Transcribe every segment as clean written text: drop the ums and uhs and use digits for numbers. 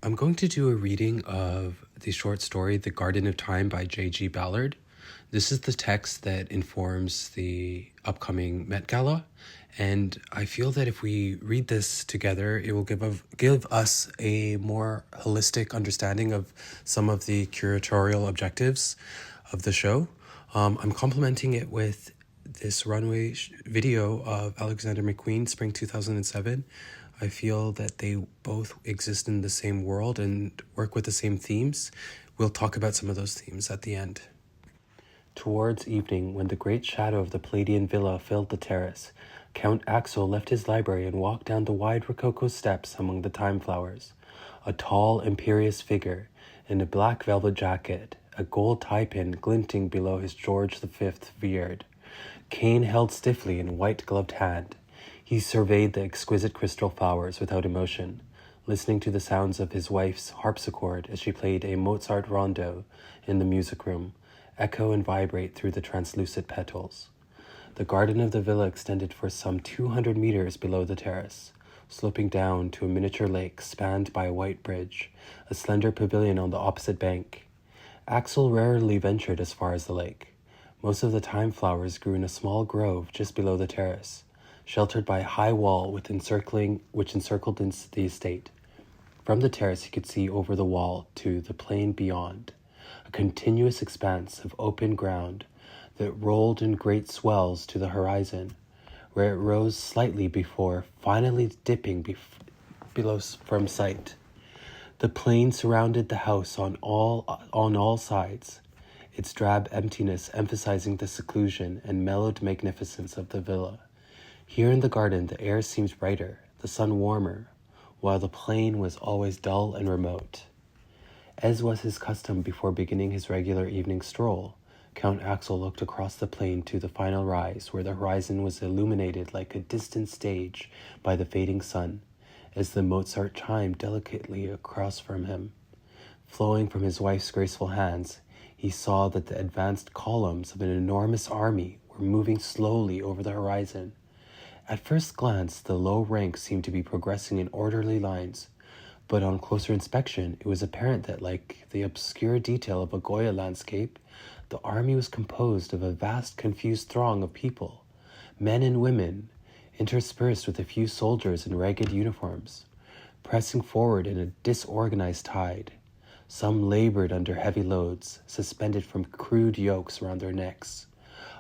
I'm going to do a reading of the short story The Garden of Time by J.G. Ballard. This is the text that informs the upcoming Met Gala, and I feel that if we read this together, it will give us a more holistic understanding of some of the curatorial objectives of the show. I'm complementing it with this runway video of Alexander McQueen, Spring 2007. I feel that they both exist in the same world and work with the same themes. We'll talk about some of those themes at the end. Towards evening, when the great shadow of the Palladian villa filled the terrace, Count Axel left his library and walked down the wide rococo steps among the time flowers. A tall, imperious figure, in a black velvet jacket, a gold tie-pin glinting below his George V beard, cane held stiffly in white-gloved hand. He surveyed the exquisite crystal flowers without emotion, listening to the sounds of his wife's harpsichord as she played a Mozart rondo in the music room, echo and vibrate through the translucent petals. The garden of the villa extended for some 200 meters below the terrace, sloping down to a miniature lake spanned by a white bridge, a slender pavilion on the opposite bank. Axel rarely ventured as far as the lake. Most of the time flowers grew in a small grove just below the terrace, sheltered by a high wall which encircled the estate. From the terrace he could see over the wall to the plain beyond, a continuous expanse of open ground that rolled in great swells to the horizon, where it rose slightly before finally dipping below from sight. The plain surrounded the house on all sides, its drab emptiness emphasizing the seclusion and mellowed magnificence of the villa. Here in the garden the air seemed brighter, the sun warmer, while the plain was always dull and remote. As was his custom before beginning his regular evening stroll, Count Axel looked across the plain to the final rise, where the horizon was illuminated like a distant stage by the fading sun, as the Mozart chimed delicately across from him. Flowing from his wife's graceful hands, he saw that the advanced columns of an enormous army were moving slowly over the horizon. At first glance, the low ranks seemed to be progressing in orderly lines, but on closer inspection, it was apparent that, like the obscure detail of a Goya landscape, the army was composed of a vast, confused throng of people, men and women, interspersed with a few soldiers in ragged uniforms, pressing forward in a disorganized tide. Some labored under heavy loads, suspended from crude yokes around their necks.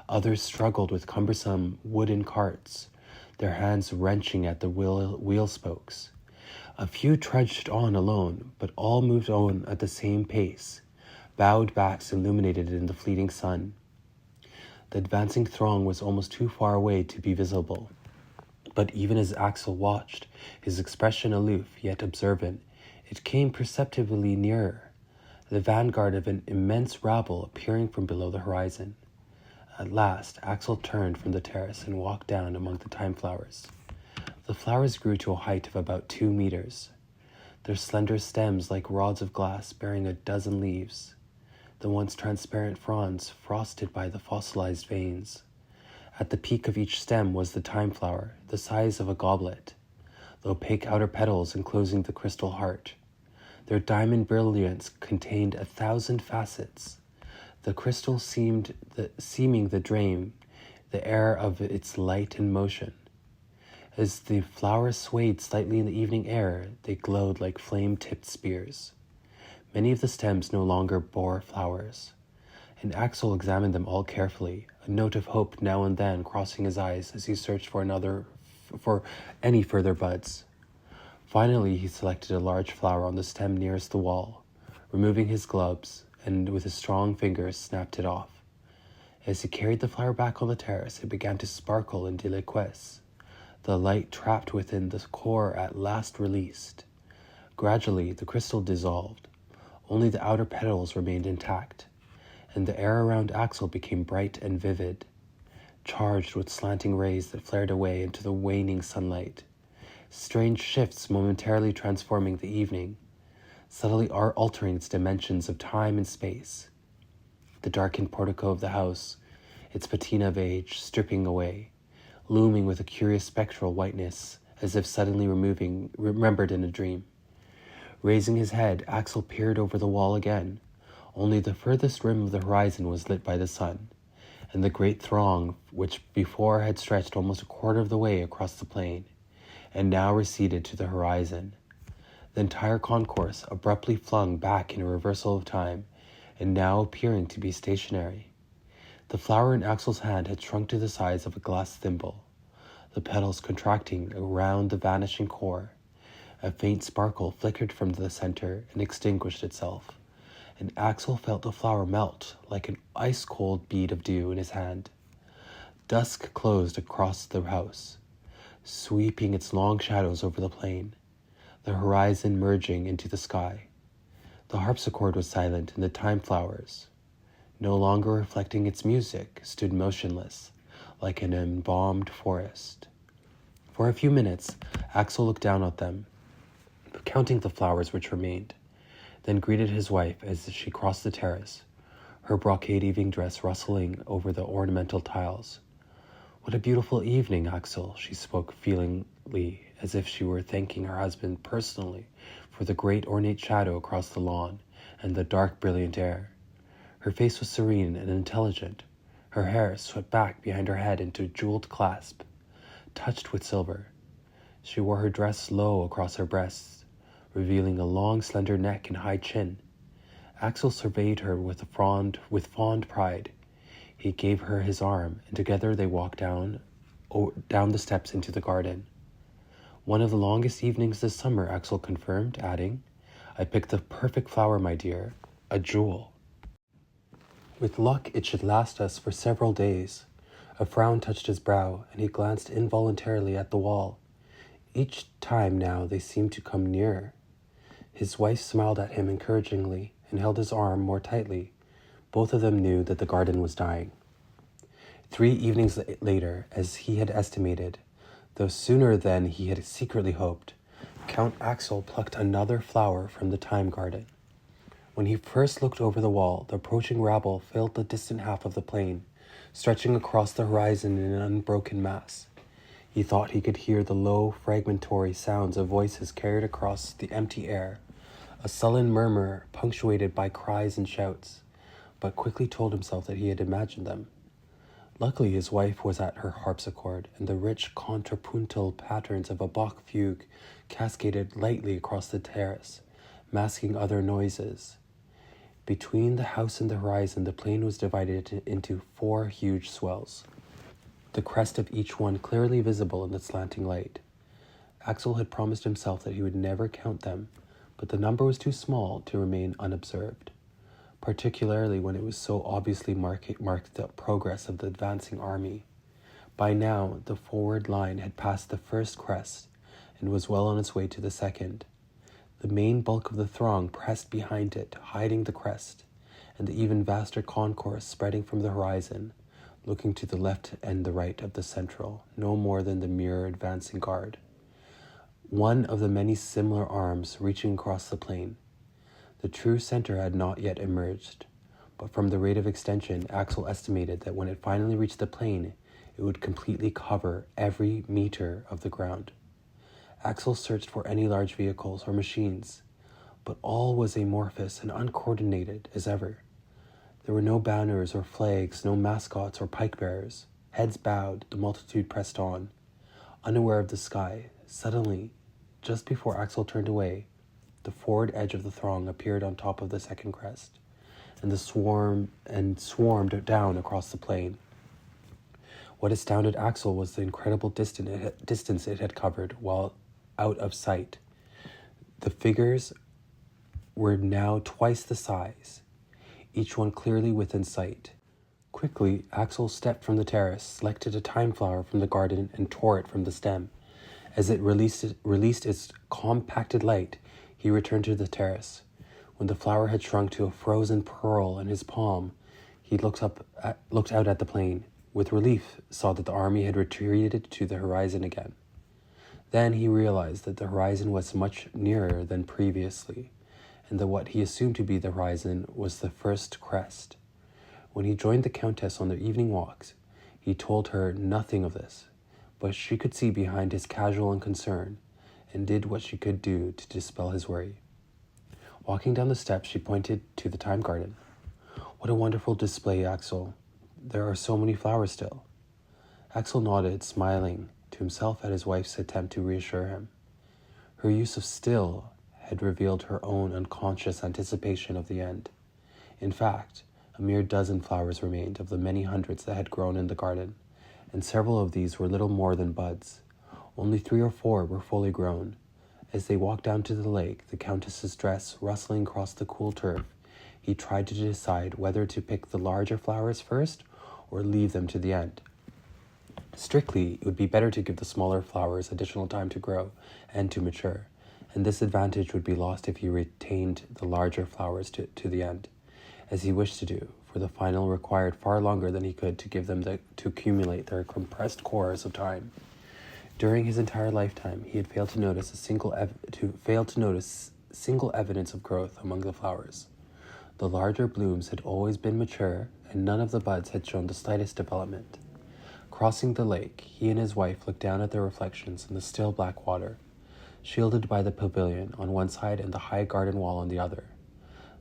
Others struggled with cumbersome wooden carts, their hands wrenching at the wheel spokes. A few trudged on alone, but all moved on at the same pace, bowed backs illuminated in the fleeting sun. The advancing throng was almost too far away to be visible, but even as Axel watched, his expression aloof yet observant, it came perceptibly nearer, the vanguard of an immense rabble appearing from below the horizon. At last, Axel turned from the terrace and walked down among the time flowers. The flowers grew to a height of about 2 meters, their slender stems like rods of glass bearing a dozen leaves, the once transparent fronds frosted by the fossilized veins. At the peak of each stem was the time flower, the size of a goblet, the opaque outer petals enclosing the crystal heart. Their diamond brilliance contained 1,000 facets. The crystal seeming to drain the air of its light and motion. As the flowers swayed slightly in the evening air, they glowed like flame-tipped spears. Many of the stems no longer bore flowers, and Axel examined them all carefully, a note of hope now and then crossing his eyes as he searched for any further buds. Finally, he selected a large flower on the stem nearest the wall, removing his gloves, and with his strong fingers snapped it off. As he carried the flower back on the terrace, it began to sparkle and deliquesce, the light trapped within the core at last released. Gradually, the crystal dissolved. Only the outer petals remained intact, and the air around Axel became bright and vivid, charged with slanting rays that flared away into the waning sunlight. Strange shifts momentarily transforming the evening, subtly altering its dimensions of time and space. The darkened portico of the house, its patina of age stripping away, looming with a curious spectral whiteness, as if suddenly remembered in a dream. Raising his head, Axel peered over the wall again. Only the furthest rim of the horizon was lit by the sun, and the great throng, which before had stretched almost a quarter of the way across the plain, and now receded to the horizon. The entire concourse abruptly flung back in a reversal of time, and now appearing to be stationary. The flower in Axel's hand had shrunk to the size of a glass thimble, the petals contracting around the vanishing core. A faint sparkle flickered from the center and extinguished itself, and Axel felt the flower melt like an ice-cold bead of dew in his hand. Dusk closed across the house, sweeping its long shadows over the plain, the horizon merging into the sky. The harpsichord was silent, and the time flowers, no longer reflecting its music, stood motionless, like an embalmed forest. For a few minutes, Axel looked down at them, counting the flowers which remained, then greeted his wife as she crossed the terrace, her brocade evening dress rustling over the ornamental tiles. "What a beautiful evening, Axel," she spoke feelingly, as if she were thanking her husband personally for the great ornate shadow across the lawn and the dark brilliant air. Her face was serene and intelligent, her hair swept back behind her head into a jeweled clasp, touched with silver. She wore her dress low across her breasts, revealing a long slender neck and high chin. Axel surveyed her with fond pride. He gave her his arm, and together they walked down the steps into the garden. "One of the longest evenings this summer," Axel confirmed, adding, "I picked the perfect flower, my dear, a jewel. With luck, it should last us for several days." A frown touched his brow, and he glanced involuntarily at the wall. Each time now they seemed to come nearer. His wife smiled at him encouragingly and held his arm more tightly. Both of them knew that the garden was dying. 3 evenings later, as he had estimated, though sooner than he had secretly hoped, Count Axel plucked another flower from the time garden. When he first looked over the wall, the approaching rabble filled the distant half of the plain, stretching across the horizon in an unbroken mass. He thought he could hear the low, fragmentary sounds of voices carried across the empty air, a sullen murmur punctuated by cries and shouts, but quickly told himself that he had imagined them. Luckily, his wife was at her harpsichord, and the rich contrapuntal patterns of a Bach fugue cascaded lightly across the terrace, masking other noises. Between the house and the horizon, the plain was divided into 4 huge swells, the crest of each one clearly visible in the slanting light. Axel had promised himself that he would never count them, but the number was too small to remain unobserved, particularly when it was so obviously marked the progress of the advancing army. By now, the forward line had passed the first crest and was well on its way to the second. The main bulk of the throng pressed behind it, hiding the crest, and the even vaster concourse spreading from the horizon, looking to the left and the right of the central, no more than the mere advancing guard. One of the many similar arms reaching across the plain. The true center had not yet emerged, but from the rate of extension, Axel estimated that when it finally reached the plain, it would completely cover every meter of the ground. Axel searched for any large vehicles or machines, but all was amorphous and uncoordinated as ever. There were no banners or flags, no mascots or pike-bearers. Heads bowed, the multitude pressed on, unaware of the sky. Suddenly, just before Axel turned away, the forward edge of the throng appeared on top of the second crest, and swarmed down across the plain. What astounded Axel was the incredible distance it had covered while out of sight. The figures were now twice the size, each one clearly within sight. Quickly, Axel stepped from the terrace, selected a time flower from the garden, and tore it from the stem. As it released its compacted light, he returned to the terrace. When the flower had shrunk to a frozen pearl in his palm, he looked out at the plain. With relief, saw that the army had retreated to the horizon again. Then he realized that the horizon was much nearer than previously, and that what he assumed to be the horizon was the first crest. When he joined the Countess on their evening walks, he told her nothing of this, but she could see behind his casual unconcern, and did what she could do to dispel his worry. Walking down the steps, she pointed to the thyme garden. "What a wonderful display, Axel. There are so many flowers still." Axel nodded, smiling to himself at his wife's attempt to reassure him. Her use of "still" had revealed her own unconscious anticipation of the end. In fact, a mere dozen flowers remained of the many hundreds that had grown in the garden, and several of these were little more than buds. Only 3 or 4 were fully grown. As they walked down to the lake, the Countess's dress rustling across the cool turf, he tried to decide whether to pick the larger flowers first or leave them to the end. Strictly, it would be better to give the smaller flowers additional time to grow and to mature, and this advantage would be lost if he retained the larger flowers to the end, as he wished to do, for the final required far longer than he could to give them to accumulate their compressed cores of time. During his entire lifetime, he had failed to notice single evidence of growth among the flowers. The larger blooms had always been mature, and none of the buds had shown the slightest development. Crossing the lake, he and his wife looked down at their reflections in the still black water, shielded by the pavilion on one side and the high garden wall on the other,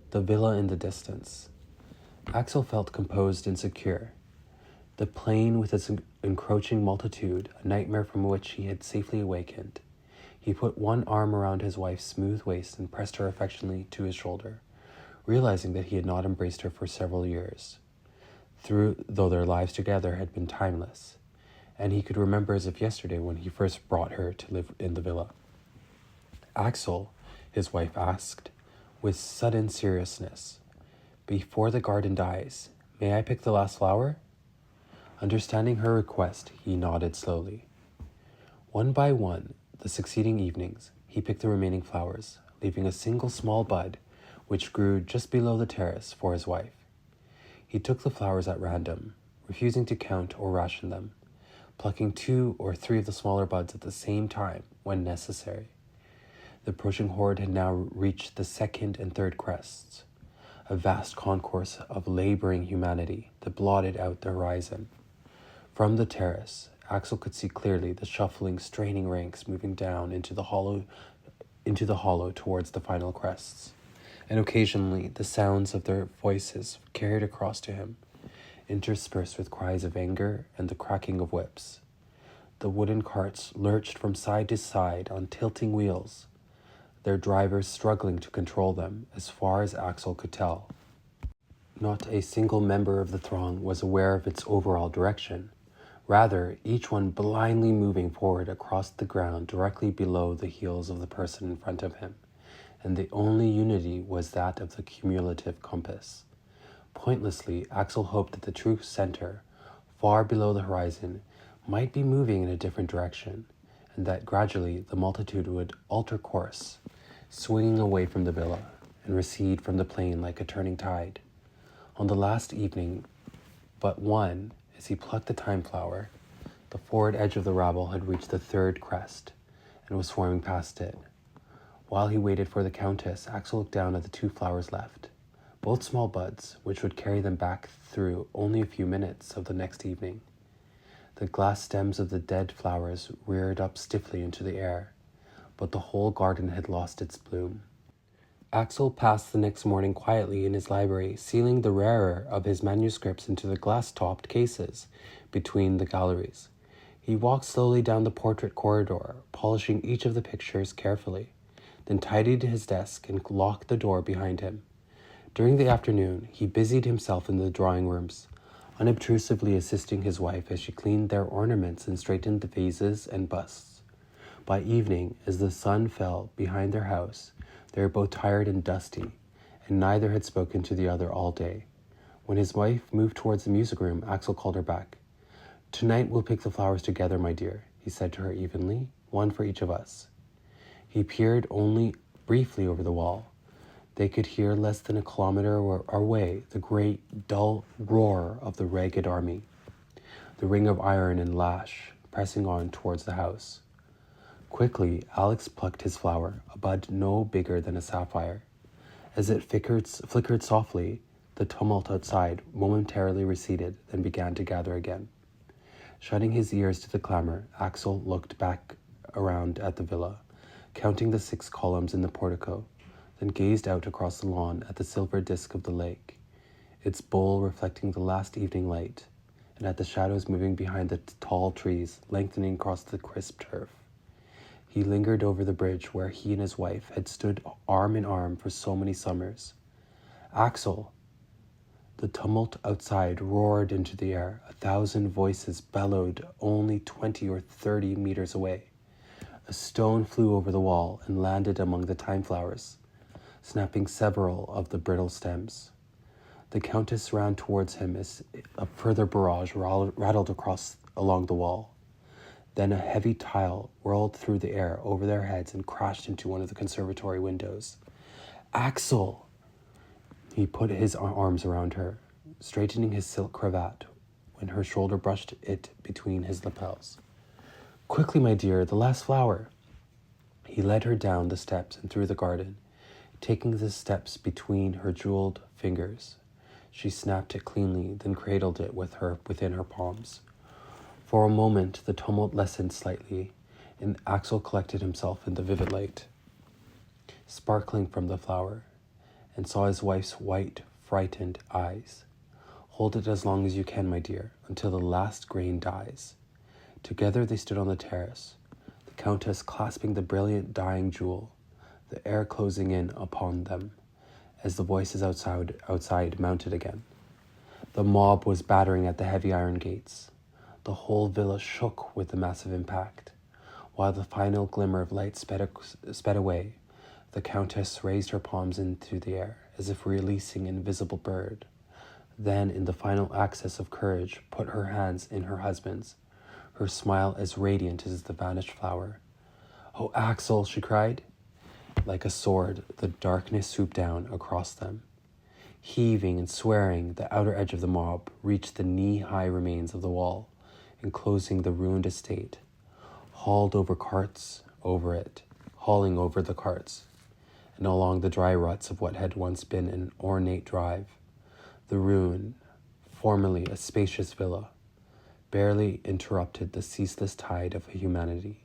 the villa in the distance. Axel felt composed and secure. The plain with its encroaching multitude, a nightmare from which he had safely awakened. He put one arm around his wife's smooth waist and pressed her affectionately to his shoulder, realizing that he had not embraced her for several years, though their lives together had been timeless, and he could remember as if yesterday when he first brought her to live in the villa. "Axel," his wife asked, with sudden seriousness, "before the garden dies, may I pick the last flower?" Understanding her request, he nodded slowly. One by one, the succeeding evenings, he picked the remaining flowers, leaving a single small bud, which grew just below the terrace, for his wife. He took the flowers at random, refusing to count or ration them, plucking 2 or 3 of the smaller buds at the same time when necessary. The approaching horde had now reached the 2nd and 3rd crests, a vast concourse of laboring humanity that blotted out the horizon. From the terrace, Axel could see clearly the shuffling, straining ranks moving down into the hollow towards the final crests, and occasionally the sounds of their voices carried across to him, interspersed with cries of anger and the cracking of whips. The wooden carts lurched from side to side on tilting wheels, their drivers struggling to control them as far as Axel could tell. Not a single member of the throng was aware of its overall direction. Rather, each one blindly moving forward across the ground directly below the heels of the person in front of him, and the only unity was that of the cumulative compass. Pointlessly, Axel hoped that the true center, far below the horizon, might be moving in a different direction, and that gradually the multitude would alter course, swinging away from the villa, and recede from the plain like a turning tide. On the last evening but one, as he plucked the thyme flower, the forward edge of the rabble had reached the 3rd crest, and was swarming past it. While he waited for the Countess, Axel looked down at the 2 flowers left, both small buds, which would carry them back through only a few minutes of the next evening. The glass stems of the dead flowers reared up stiffly into the air, but the whole garden had lost its bloom. Axel passed the next morning quietly in his library, sealing the rarer of his manuscripts into the glass-topped cases between the galleries. He walked slowly down the portrait corridor, polishing each of the pictures carefully, then tidied his desk and locked the door behind him. During the afternoon, he busied himself in the drawing rooms, unobtrusively assisting his wife as she cleaned their ornaments and straightened the vases and busts. By evening, as the sun fell behind their house, they were both tired and dusty, and neither had spoken to the other all day. When his wife moved towards the music room, Axel called her back. "Tonight we'll pick the flowers together, my dear," he said to her evenly, "one for each of us." He peered only briefly over the wall. They could hear less than a kilometer away the great, dull roar of the ragged army, the ring of iron and lash pressing on towards the house. Quickly, Alex plucked his flower, a bud no bigger than a sapphire. As it flickered softly, the tumult outside momentarily receded, then began to gather again. Shutting his ears to the clamor, Axel looked back around at the villa, counting the 6 columns in the portico, then gazed out across the lawn at the silver disk of the lake, its bowl reflecting the last evening light, and at the shadows moving behind the tall trees lengthening across the crisp turf. He lingered over the bridge where he and his wife had stood arm in arm for so many summers. Axel! The tumult outside roared into the air. 1,000 voices bellowed only 20 or 30 meters away. A stone flew over the wall and landed among the thyme flowers, snapping several of the brittle stems. The Countess ran towards him as a further barrage rattled along the wall. Then a heavy tile whirled through the air over their heads and crashed into one of the conservatory windows. Axel! He put his arms around her, straightening his silk cravat when her shoulder brushed it between his lapels. Quickly, my dear, the last flower. He led her down the steps and through the garden, taking the steps between her jeweled fingers. She snapped it cleanly, then cradled it within her palms. For a moment, the tumult lessened slightly, and Axel collected himself in the vivid light, sparkling from the flower, and saw his wife's white, frightened eyes. Hold it as long as you can, my dear, until the last grain dies. Together they stood on the terrace, the Countess clasping the brilliant dying jewel, the air closing in upon them as the voices outside mounted again. The mob was battering at the heavy iron gates. The whole villa shook with the massive impact. While the final glimmer of light sped away, the Countess raised her palms into the air, as if releasing an invisible bird. Then, in the final access of courage, put her hands in her husband's, her smile as radiant as the vanished flower. "Oh, Axel," she cried. Like a sword, the darkness swooped down across them. Heaving and swearing, the outer edge of the mob reached the knee-high remains of the wall, enclosing the ruined estate, hauling over the carts, and along the dry ruts of what had once been an ornate drive. The ruin, formerly a spacious villa, barely interrupted the ceaseless tide of humanity.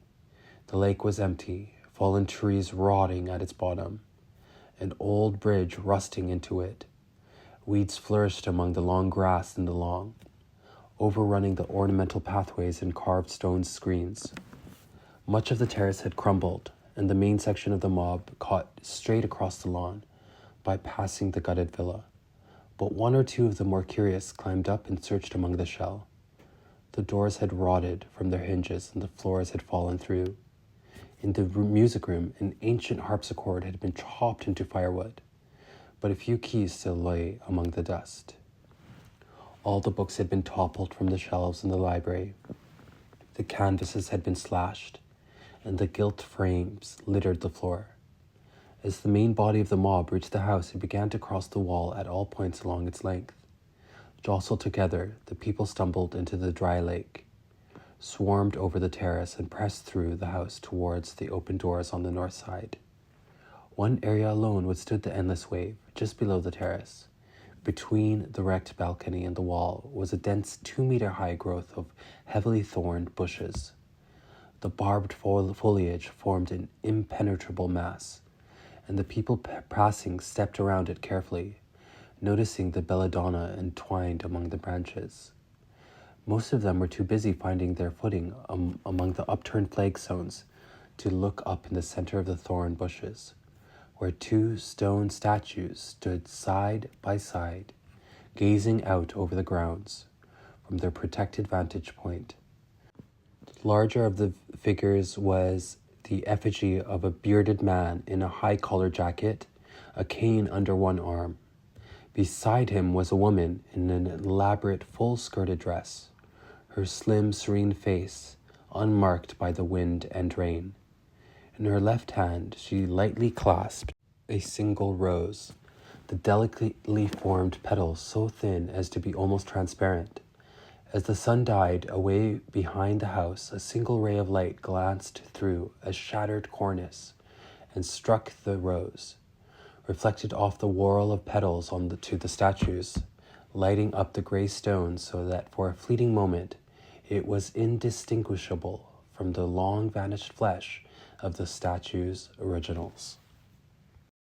The lake was empty, fallen trees rotting at its bottom, an old bridge rusting into it. Weeds flourished among the long grass in the lawn, overrunning the ornamental pathways and carved stone screens. Much of the terrace had crumbled, and the main section of the mob caught straight across the lawn, bypassing the gutted villa. But one or two of the more curious climbed up and searched among the shell. The doors had rotted from their hinges and the floors had fallen through. In the music room, an ancient harpsichord had been chopped into firewood, but a few keys still lay among the dust. All the books had been toppled from the shelves in the library. The canvases had been slashed, and the gilt frames littered the floor. As the main body of the mob reached the house, it began to cross the wall at all points along its length. Jostled together, the people stumbled into the dry lake, swarmed over the terrace, and pressed through the house towards the open doors on the north side. One area alone withstood the endless wave, just below the terrace. Between the wrecked balcony and the wall was a dense 2-meter-high growth of heavily thorned bushes. The barbed foliage formed an impenetrable mass, and the people passing stepped around it carefully, noticing the belladonna entwined among the branches. Most of them were too busy finding their footing among the upturned flagstones to look up in the center of the thorn bushes, where 2 stone statues stood side by side, gazing out over the grounds from their protected vantage point. The larger of the figures was the effigy of a bearded man in a high-collared jacket, a cane under one arm. Beside him was a woman in an elaborate full-skirted dress, her slim, serene face unmarked by the wind and rain. In her left hand, she lightly clasped a single rose, the delicately formed petals so thin as to be almost transparent. As the sun died away behind the house, a single ray of light glanced through a shattered cornice and struck the rose, reflected off the whorl of petals to the statues, lighting up the gray stone so that for a fleeting moment it was indistinguishable from the long-vanished flesh of the statue's originals.